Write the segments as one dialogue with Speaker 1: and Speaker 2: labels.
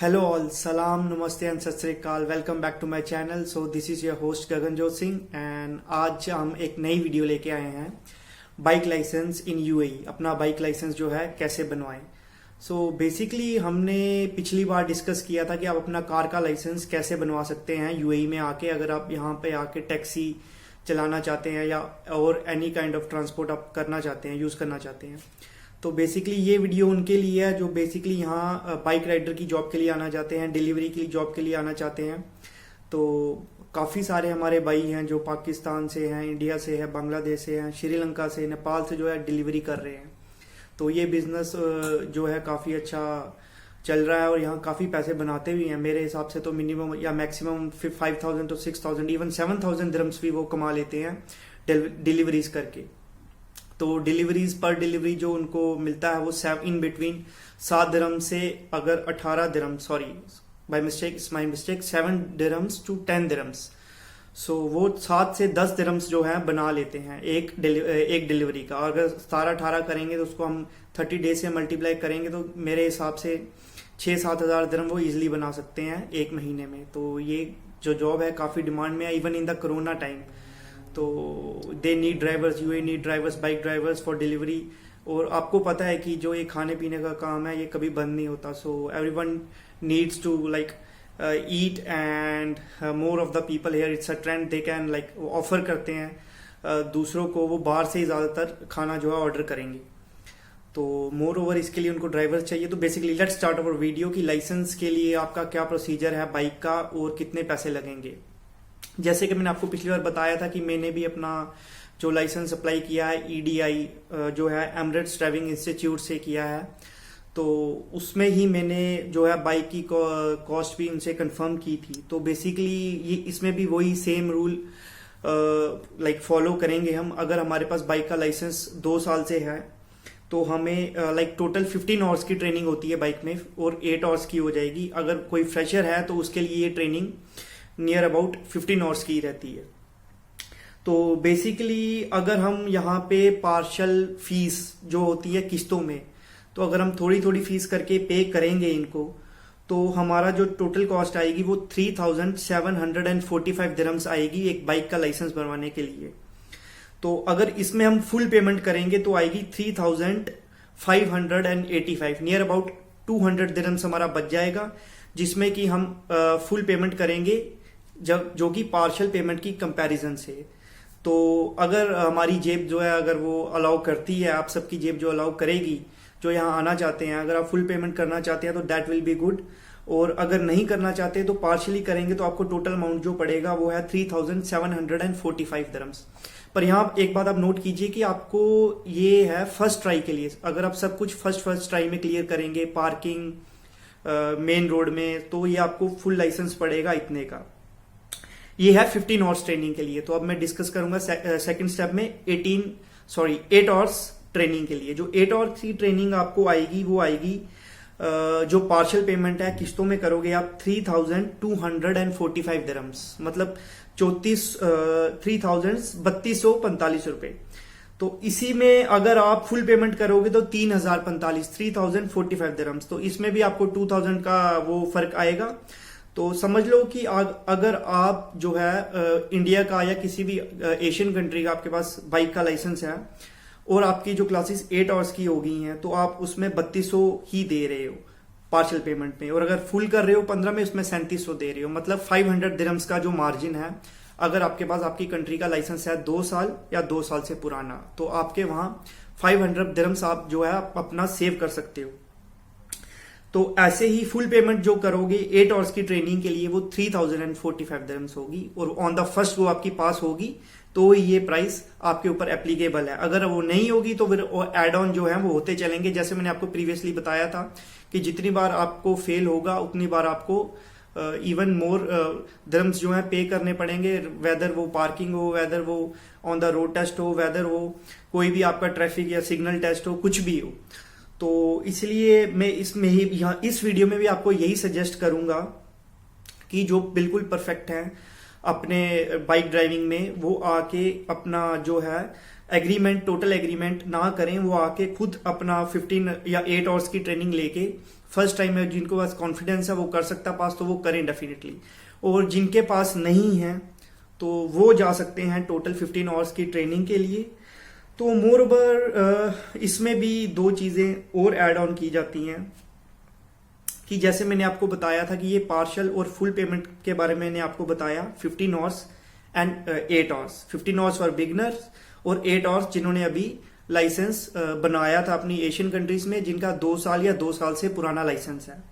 Speaker 1: Hello all, सलाम, नमस्ते and Sat Shri Akal. Welcome back to my channel. So this is your host Gaganjot Singh and आज हम एक नई वीडियो लेके आए हैं बाइक लाइसेंस इन यूएई। अपना बाइक लाइसेंस जो है कैसे बनवाएं। सो बेसिकली हमने पिछली बार डिस्कस किया था कि आप अपना कार का लाइसेंस कैसे बनवा सकते हैं यूएई में आके, अगर आप यहाँ पे आके टैक्सी चलाना चाहते हैं या और एनी काइंड ऑफ ट्रांसपोर्ट आप करना चाहते हैं, यूज करना चाहते हैं। तो बेसिकली ये वीडियो उनके लिए है जो बेसिकली यहाँ बाइक राइडर की जॉब के लिए आना चाहते हैं, डिलीवरी की जॉब के लिए आना चाहते हैं। तो काफ़ी सारे हमारे भाई हैं जो पाकिस्तान से हैं, इंडिया से है, बांग्लादेश से हैं, श्रीलंका से, नेपाल से जो है डिलीवरी कर रहे हैं। तो ये बिजनेस जो है काफ़ी अच्छा चल रहा है और यहाँ काफ़ी पैसे बनाते भी हैं। मेरे हिसाब से तो मिनिमम या मैक्सिमम 5,000 to 6,000 इवन 7,000 दिरहम्स भी वो कमा लेते हैं डिलीवरीज करके। तो डिलीवरीज पर डिलीवरी जो उनको मिलता है वो इन बिटवीन 7 दिरहम से अगर 18 दिरहम, sorry by mistake, it's my mistake, 7 दिरहम्स to 10 दिरहम्स। सो वो 7 से 10 दिरहम्स जो है बना लेते हैं एक डिलीवरी का। और अगर 17-18 करेंगे तो उसको हम 30 डेज से मल्टीप्लाई करेंगे तो मेरे हिसाब से 6-7 हज़ार दिरहम वो इजिली बना सकते हैं एक महीने में। तो ये जो जॉब है काफ़ी डिमांड में है even in the corona time. तो they need drivers, UAE need drivers, bike drivers for delivery. और आपको पता है कि जो ये खाने पीने का काम है ये कभी बंद नहीं होता। So everyone needs to like eat and more of the people here, it's a trend, they can like offer करते हैं दूसरों को, वो बाहर से ही ज़्यादातर खाना जो है ऑर्डर करेंगे। तो मोर ओवर इसके लिए उनको ड्राइवर्स चाहिए। तो basically let's start our video कि लाइसेंस के लिए आपका क्या प्रोसीजर है बाइक का और कितने पैसे लगेंगे। जैसे कि मैंने आपको पिछली बार बताया था कि मैंने भी अपना जो लाइसेंस अप्लाई किया है ईडीआई जो है एमिरेट्स ड्राइविंग इंस्टीट्यूट से किया है। तो उसमें ही मैंने जो है बाइक की कॉस्ट भी उनसे कंफर्म की थी। तो बेसिकली ये इसमें भी वही सेम रूल लाइक फॉलो करेंगे हम। अगर हमारे पास बाइक का लाइसेंस 2 साल से है तो हमें लाइक टोटल 15 आवर्स की ट्रेनिंग होती है बाइक में और 8 आवर्स की हो जाएगी। अगर कोई फ्रेशर है तो उसके लिए ये ट्रेनिंग नियर अबाउट 15 आवर्स की रहती है। तो बेसिकली अगर हम यहाँ पे पार्शल फीस जो होती है किस्तों में, तो अगर हम थोड़ी थोड़ी फीस करके पे करेंगे इनको तो हमारा जो टोटल कॉस्ट आएगी वो 3,745 दिरहम्स आएगी एक बाइक का लाइसेंस बनवाने के लिए। तो अगर इसमें हम फुल पेमेंट करेंगे तो आएगी 3,585, नियर अबाउट 200 दिरहम्स हमारा बच जाएगा, जिसमें कि हम फुल पेमेंट करेंगे जो कि पार्शियल पेमेंट की कंपैरिजन से। तो अगर हमारी जेब जो है अगर वो अलाउ करती है, आप सबकी जेब जो अलाउ करेगी जो यहाँ आना चाहते हैं, अगर आप फुल पेमेंट करना चाहते हैं तो दैट विल बी गुड। और अगर नहीं करना चाहते तो पार्शियली करेंगे तो आपको टोटल अमाउंट जो पड़ेगा वो है 3,745 दिरहम्स। पर यहाँ एक बात आप नोट कीजिए कि आपको ये है फर्स्ट ट्राई के लिए। अगर आप सब कुछ फर्स्ट ट्राई में क्लियर करेंगे पार्किंग मेन रोड में, तो ये आपको फुल लाइसेंस पड़ेगा इतने का। ये है 15 आवर्स ट्रेनिंग के लिए। तो अब मैं डिस्कस करूंगा सेकंड स्टेप में 8 आवर्स ट्रेनिंग के लिए। जो 8 आवर्स की ट्रेनिंग आपको आएगी वो आएगी जो पार्शियल पेमेंट है किस्तों में करोगे आप 3,245 दिरहम्स, मतलब 3245 रुपए। तो इसी में अगर आप फुल पेमेंट करोगे तो 3,045 दिरहम्स। तो इसमें भी आपको 2,000 का वो फर्क आएगा। तो समझ लो कि अगर आप जो है इंडिया का या किसी भी एशियन कंट्री का आपके पास बाइक का लाइसेंस है और आपकी जो क्लासेस 8 आवर्स की हो गई हैं तो आप उसमें 3200 ही दे रहे हो पार्शियल पेमेंट में, और अगर फुल कर रहे हो 15 में उसमें 3700 दे रहे हो, मतलब 500 दिरहम्स का जो मार्जिन है। अगर आपके पास आपकी कंट्री का लाइसेंस है 2 साल या 2 साल से पुराना तो आपके वहां 500 दिरहम्स आप जो है अपना सेव कर सकते हो। तो ऐसे ही फुल पेमेंट जो करोगे 8 आवर्स की ट्रेनिंग के लिए वो 3,045 दिरहम्स होगी और ऑन द फर्स्ट वो आपकी पास होगी तो ये प्राइस आपके ऊपर एप्लीकेबल है। अगर वो नहीं होगी तो फिर एड ऑन जो है वो होते चलेंगे। जैसे मैंने आपको प्रीवियसली बताया था कि जितनी बार आपको फेल होगा उतनी बार आपको इवन मोर दिरहम्स जो है पे करने पड़ेंगे, वेदर वो पार्किंग हो, वेदर वो ऑन द रोड टेस्ट हो, वेदर वो कोई भी आपका ट्रैफिक या सिग्नल टेस्ट हो, कुछ भी हो। तो इसलिए मैं इसमें ही यहाँ इस वीडियो में भी आपको यही सजेस्ट करूंगा कि जो बिल्कुल परफेक्ट है अपने बाइक ड्राइविंग में वो आके अपना जो है एग्रीमेंट, टोटल एग्रीमेंट ना करें, वो आके खुद अपना 15 या 8 आवर्स की ट्रेनिंग लेके फर्स्ट टाइम है, जिनको पास कॉन्फिडेंस है वो कर सकता पास, तो वो करें डेफिनेटली। और जिनके पास नहीं है तो वो जा सकते हैं टोटल 15 आवर्स की ट्रेनिंग के लिए। तो मोर ओवर इसमें भी दो चीज़ें और ऐड ऑन की जाती हैं कि जैसे मैंने आपको बताया था कि ये पार्शल और फुल पेमेंट के बारे में मैंने आपको बताया 15 hours and 8 hours. 15 hours for beginners और 8 आवर्स जिन्होंने अभी लाइसेंस बनाया था अपनी एशियन कंट्रीज में, जिनका 2 साल या 2 साल से पुराना लाइसेंस है।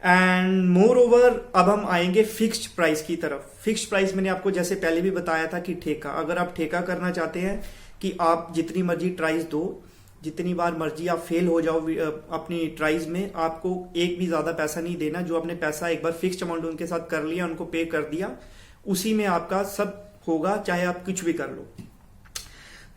Speaker 1: एंड मोर ओवर अब हम आएंगे फिक्स्ड प्राइस की तरफ। फिक्स्ड प्राइस मैंने आपको जैसे पहले भी बताया था कि ठेका, अगर आप ठेका करना चाहते हैं कि आप जितनी मर्जी ट्राइज दो, जितनी बार मर्जी आप फेल हो जाओ अपनी ट्राइज में, आपको एक भी ज्यादा पैसा नहीं देना। जो आपने पैसा एक बार फिक्स्ड अमाउंट उनके साथ कर लिया, उनको पे कर दिया, उसी में आपका सब होगा, चाहे आप कुछ भी कर लो।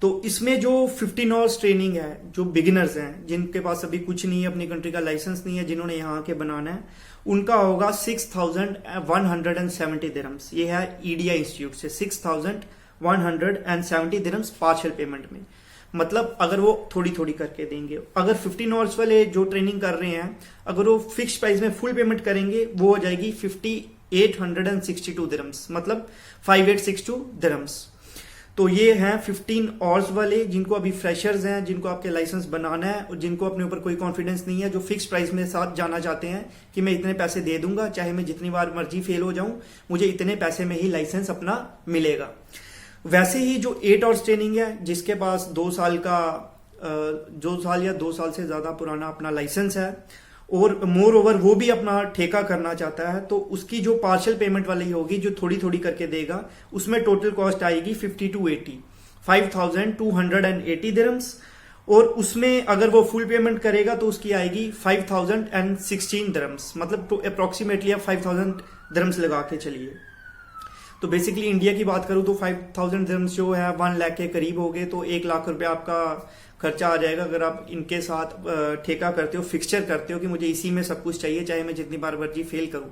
Speaker 1: तो इसमें जो 15 आवर्स ट्रेनिंग है, जो बिगिनर्स हैं, जिनके पास अभी कुछ नहीं है, अपनी कंट्री का लाइसेंस नहीं है, जिन्होंने यहाँ आके बनाना है, उनका होगा 6,170 दिरहम्स। ये है ईडीआई इंस्टीट्यूट से 6,170 दिरहम्स पार्शियल पेमेंट में। मतलब अगर वो थोड़ी थोड़ी करके देंगे, अगर 15 आवर्स वाले जो ट्रेनिंग कर रहे हैं, अगर वो फिक्स प्राइस में फुल पेमेंट करेंगे, वो हो जाएगी 5,862 दिरहम्स, मतलब 5,862 दिरहम्स। तो ये हैं 15 आवर्स वाले, जिनको अभी फ्रेशर्स हैं, जिनको आपके लाइसेंस बनाना है और जिनको अपने ऊपर कोई कॉन्फिडेंस नहीं है, जो फिक्स प्राइस में साथ जाना चाहते हैं कि मैं इतने पैसे दे दूंगा, चाहे मैं जितनी बार मर्जी फेल हो जाऊं, मुझे इतने पैसे में ही लाइसेंस अपना मिलेगा। वैसे ही जो 8 आवर्स ट्रेनिंग है, जिसके पास 2 साल का 2 साल या 2 साल से ज्यादा पुराना अपना लाइसेंस है और मोर ओवर वो भी अपना ठेका करना चाहता है, तो उसकी जो पार्शियल पेमेंट वाली होगी, जो थोड़ी थोड़ी करके देगा, उसमें टोटल कॉस्ट आएगी 5,280 दिरहम्स। और उसमें अगर वो फुल पेमेंट करेगा तो उसकी आएगी 5,016 दिरहम्स, मतलब तो अप्रोक्सीमेटली आप 5,000 दिरहम्स लगा के चलिए। तो बेसिकली इंडिया की बात करूं तो 5,000 दिरहम्स जो है 1 लाख के करीब हो गए, तो 1 लाख रुपया आपका खर्चा आ जाएगा अगर आप इनके साथ ठेका करते हो, फिक्सचर करते हो कि मुझे इसी में सब कुछ चाहिए, चाहे मैं जितनी बार मर्जी फेल करूं।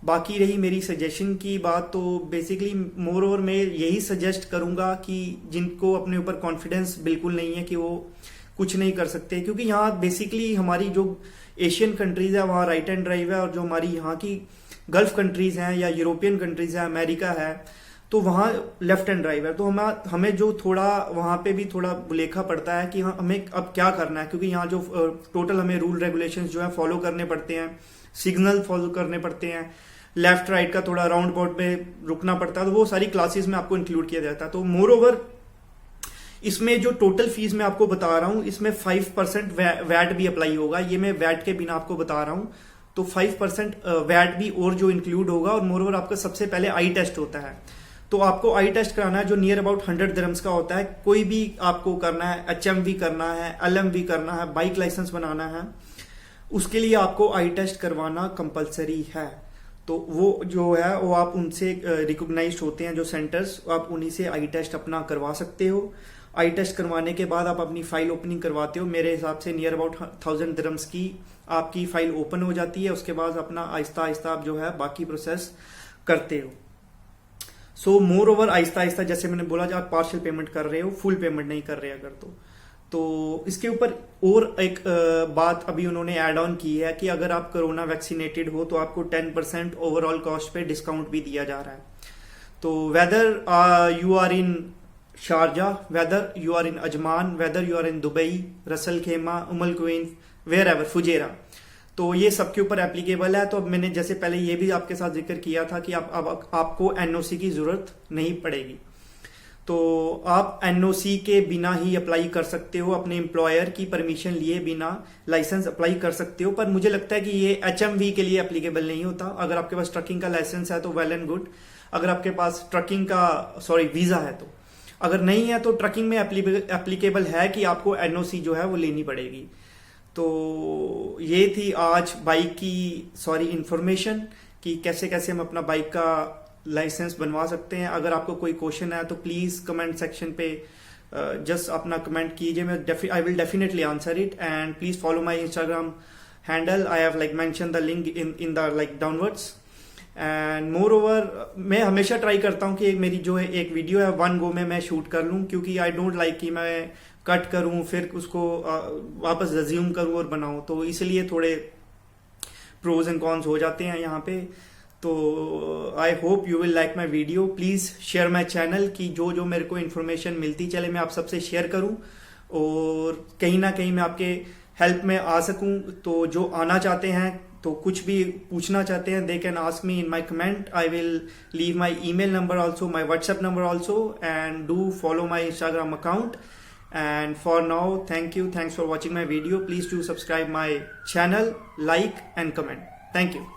Speaker 1: बाकी रही मेरी सजेशन की बात, तो बेसिकली मोर ओवर मैं यही सजेस्ट करूंगा कि जिनको अपने ऊपर कॉन्फिडेंस बिल्कुल नहीं है कि वो कुछ नहीं कर सकते, क्योंकि यहाँ बेसिकली हमारी जो एशियन कंट्रीज है वहाँ राइट हैंड ड्राइव है, और जो हमारी यहाँ की गल्फ कंट्रीज हैं या यूरोपियन कंट्रीज है, अमेरिका है, तो वहाँ लेफ्ट हैंड ड्राइव है। तो हमें जो थोड़ा वहाँ पे भी थोड़ा बुलेखा पड़ता है कि हमें अब क्या करना है, क्योंकि यहाँ जो टोटल हमें रूल रेगुलेशंस जो है फॉलो करने पड़ते हैं, सिग्नल फॉलो करने पड़ते हैं, लेफ्ट राइट का थोड़ा राउंड अबाउट पे रुकना पड़ता है, तो वो सारी क्लासेस में आपको इंक्लूड किया जाता है। तो मोर ओवर इसमें जो टोटल फीस मैं आपको बता रहा हूँ, इसमें 5% वैट भी अप्लाई होगा। ये मैं वैट के बिना आपको बता रहा हूँ, तो 5% वैट भी और जो इंक्लूड होगा। और मोर ओवर आपका सबसे पहले आई टेस्ट होता है, तो आपको आई टेस्ट कराना है जो नियर अबाउट 100 दिरहम्स का होता है। कोई भी आपको करना है, HMV करना है, LMV करना है, बाइक लाइसेंस बनाना है, उसके लिए आपको आई टेस्ट करवाना कंपलसरी है। तो वो जो है वो आप उनसे रिकॉग्नाइज्ड होते हैं जो सेंटर्स, आप उन्हीं से आई टेस्ट अपना करवा सकते हो। आई टेस्ट करवाने के बाद आप अपनी फाइल ओपनिंग करवाते हो। मेरे हिसाब से नियर अबाउट 1000 दिरहम्स की आपकी फाइल ओपन हो जाती है। उसके बाद अपना आहिस्ता आहिस्ता आप जो है बाकी प्रोसेस करते हो। सो मोर ओवर आहिस्ता आहिस्ता, जैसे मैंने बोला, जब आप पार्शियल पेमेंट कर रहे हो, फुल पेमेंट नहीं कर रहे अगर तो इसके ऊपर और एक बात अभी उन्होंने ऐड ऑन की है कि अगर आप कोरोना वैक्सीनेटेड हो तो आपको 10% ओवरऑल कॉस्ट पे डिस्काउंट भी दिया जा रहा है। तो whether you are in Sharjah, whether you are in Ajman, whether you are in Dubai, Ras Al Khaimah, Umm Al Quwain, wherever, Fujairah, तो ये सबके ऊपर एप्लीकेबल है। तो अब मैंने जैसे पहले ये भी आपके साथ जिक्र किया था कि अब आपको NOC की जरूरत नहीं पड़ेगी, तो आप NOC के बिना ही अप्लाई कर सकते हो, अपने एम्प्लॉयर की परमिशन लिए बिना लाइसेंस अप्लाई कर सकते हो। पर मुझे लगता है कि ये HMV के लिए एप्लीकेबल नहीं होता। अगर आपके पास ट्रकिंग का लाइसेंस है तो वेल एंड गुड, अगर आपके पास ट्रकिंग का वीजा है तो, अगर नहीं है तो ट्रकिंग में एप्लीकेबल है कि आपको NOC जो है वो लेनी पड़ेगी। तो ये थी आज बाइक की इंफॉर्मेशन कि कैसे कैसे हम अपना बाइक का लाइसेंस बनवा सकते हैं। अगर आपको कोई क्वेश्चन है तो प्लीज कमेंट सेक्शन पे जस्ट अपना कमेंट कीजिए, मैं I will definitely answer it. And please follow my Instagram handle, I have like mention the link in the like downwards. And more over मैं हमेशा ट्राई करता हूँ कि मेरी जो है एक वीडियो है 1 गो में मैं शूट कर लूँ, क्योंकि आई डोंट लाइक कि मैं कट करूँ फिर उसको वापस रिज्यूम करूँ और बनाऊँ, तो इसलिए थोड़े प्रोज एंड कॉन्स हो जाते हैं यहाँ पे। तो I hope you will like my video. Please share my channel कि जो जो मेरे को इन्फॉर्मेशन मिलती चले मैं आप सबसे शेयर करूं और कहीं ना कहीं मैं आपके हेल्प में आ सकूं। तो जो आना चाहते हैं तो कुछ भी पूछना चाहते हैं, they can ask me in my comment. I will leave my email number also, my WhatsApp number also, and do follow my Instagram account. And for now, thank you. Thanks for watching my video. Please do subscribe my channel, like and comment. Thank you.